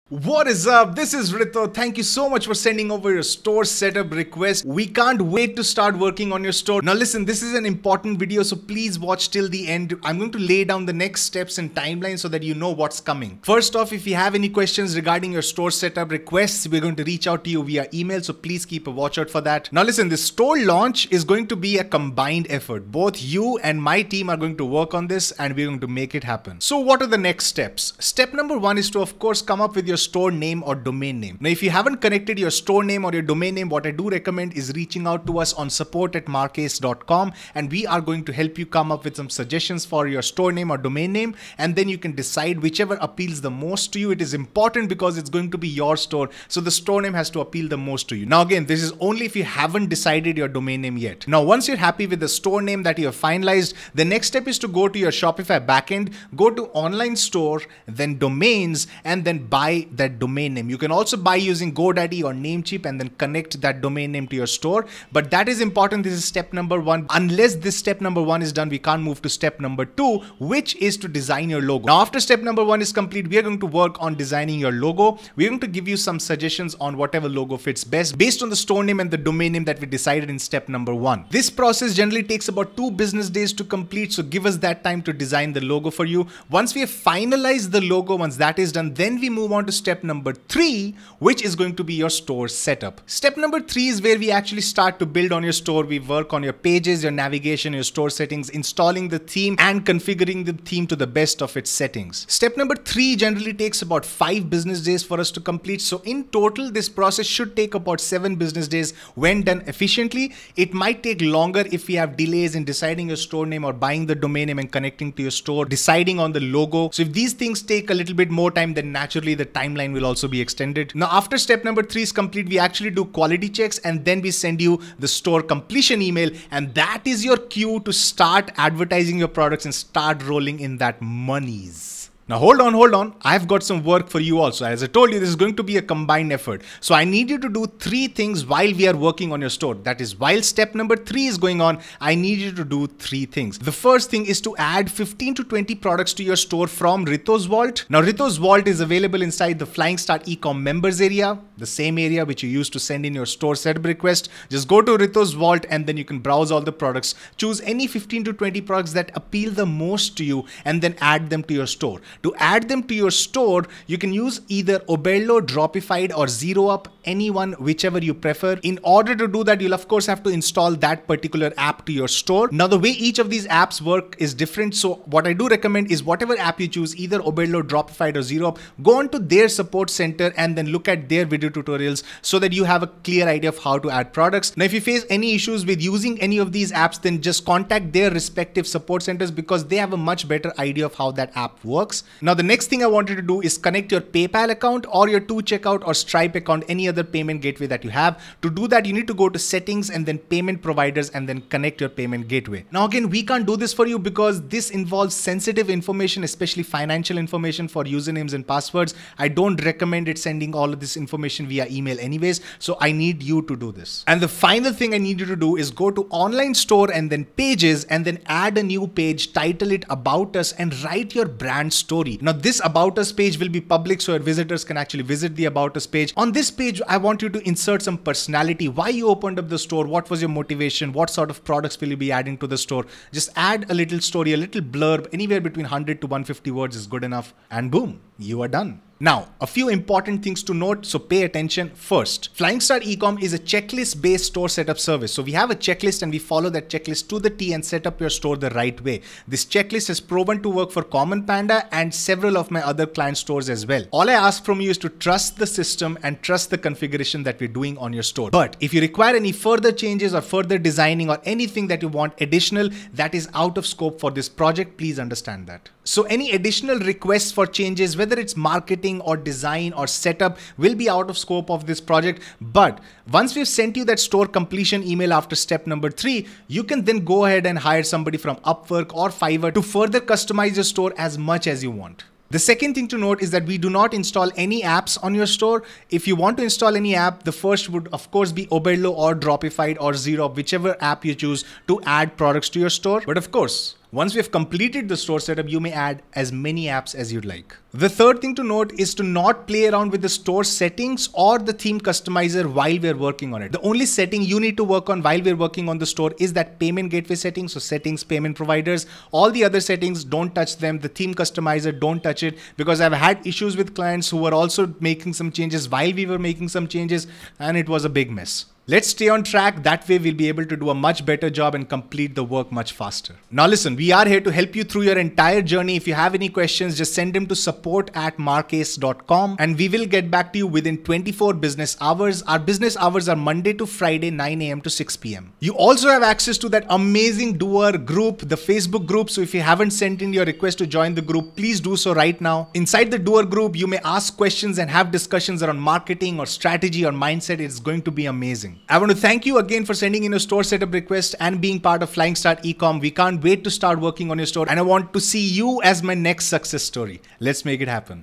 What is up? This is Rito. Thank you so much for sending over your store setup request. We can't wait to start working on your store. Now listen, this is an important video, so please watch till the end. I'm going to lay down the next steps and timeline so that you know what's coming. First off, if you have any questions regarding your store setup requests, we're going to reach out to you via email, so please keep a watch out for that. Now listen, this store launch is going to be a combined effort. Both you and my team are going to work on this and we're going to make it happen. So what are the next steps? Step number one is to, of course, come up with your store name or domain name. Now, if you haven't connected your store name or your domain name, what I do recommend is reaching out to us on support@marcase.com, and we are going to help you come up with some suggestions for your store name or domain name, and then you can decide whichever appeals the most to you. It is important because it's going to be your store, so the store name has to appeal the most to you. Now again, this is only if you haven't decided your domain name yet. Now, once you're happy with the store name that you have finalized, the next step is to go to your Shopify backend, go to online store, then domains, and then buy that domain name. You can also buy using GoDaddy or Namecheap and then connect that domain name to your store. But that is important. This is step number one. Unless this step number one is done, we can't move to step number two, which is to design your logo. Now, after step number one is complete, we are going to work on designing your logo. We're going to give you some suggestions on whatever logo fits best based on the store name and the domain name that we decided in step number one. This process generally takes about 2 business days to complete, so give us that time to design the logo for you. Once we have finalized the logo, once that is done, then we move on to step number 3, which is going to be your store setup. Step number 3 is where we actually start to build on your store. We work on your pages, your navigation, your store settings, installing the theme and configuring the theme to the best of its settings. Step number 3 generally takes about 5 business days for us to complete. So in total, this process should take about 7 business days when done efficiently. It might take longer if we have delays in deciding your store name or buying the domain name and connecting to your store, deciding on the logo. So if these things take a little bit more time, then naturally the timeline will also be extended. Now, after step number 3 is complete, we actually do quality checks and then we send you the store completion email, and that is your cue to start advertising your products and start rolling in that monies. Now hold on. I've got some work for you also. As I told you, this is going to be a combined effort. So I need you to do 3 things while we are working on your store. That is, while step number 3 is going on, I need you to do 3 things. The first thing is to add 15 to 20 products to your store from Rito's Vault. Now Rito's Vault is available inside the Flying Start Ecom members area, the same area which you use to send in your store setup request. Just go to Rito's Vault and then you can browse all the products. Choose any 15 to 20 products that appeal the most to you and then add them to your store. To add them to your store, you can use either Oberlo, Dropified or ZeroUp, anyone, whichever you prefer. In order to do that, you'll of course have to install that particular app to your store. Now, the way each of these apps work is different. So what I do recommend is whatever app you choose, either Oberlo, Dropified or ZeroUp, go on to their support center and then look at their video tutorials so that you have a clear idea of how to add products. Now, if you face any issues with using any of these apps, then just contact their respective support centers because they have a much better idea of how that app works. Now, the next thing I wanted to do is connect your PayPal account or your 2Checkout or Stripe account, any other payment gateway that you have. To do that, you need to go to settings and then payment providers and then connect your payment gateway. Now, again, we can't do this for you because this involves sensitive information, especially financial information for usernames and passwords. I don't recommend it sending all of this information via email anyways. So I need you to do this. And the final thing I need you to do is go to online store and then pages and then add a new page, title it About Us and write your brand story. Now, this About Us page will be public so your visitors can actually visit the About Us page. On this page, I want you to insert some personality, why you opened up the store, what was your motivation, what sort of products will you be adding to the store. Just add a little story, a little blurb, anywhere between 100 to 150 words is good enough, and boom, you are done. Now, a few important things to note, so pay attention. First, Flying Start Ecom is a checklist-based store setup service. So we have a checklist and we follow that checklist to the T and set up your store the right way. This checklist has proven to work for Common Panda and several of my other client stores as well. All I ask from you is to trust the system and trust the configuration that we're doing on your store. But if you require any further changes or further designing or anything that you want additional that is out of scope for this project, please understand that. So any additional requests for changes, whether it's marketing or design or setup, will be out of scope of this project. But once we've sent you that store completion email after step number 3, you can then go ahead and hire somebody from Upwork or Fiverr to further customize your store as much as you want. The second thing to note is that we do not install any apps on your store. If you want to install any app, the first would of course be Oberlo or Dropified or ZeroUp, whichever app you choose to add products to your store. But of course, Once we have completed the store setup, you may add as many apps as you'd like. The third thing to note is to not play around with the store settings or the theme customizer while we're working on it. The only setting you need to work on while we're working on the store is that payment gateway settings. So settings, payment providers, all the other settings, don't touch them. The theme customizer, don't touch it, because I've had issues with clients who were also making some changes while we were making some changes, and it was a big mess. Let's stay on track. That way we'll be able to do a much better job and complete the work much faster. Now listen, we are here to help you through your entire journey. If you have any questions, just send them to support@markace.com and we will get back to you within 24 business hours. Our business hours are Monday to Friday, 9 a.m. to 6 p.m. You also have access to that amazing doer group, the Facebook group. So if you haven't sent in your request to join the group, please do so right now. Inside the doer group, you may ask questions and have discussions around marketing or strategy or mindset. It's going to be amazing. I want to thank you again for sending in a store setup request and being part of Flying Start Ecom. We can't wait to start working on your store, and I want to see you as my next success story. Let's make it happen.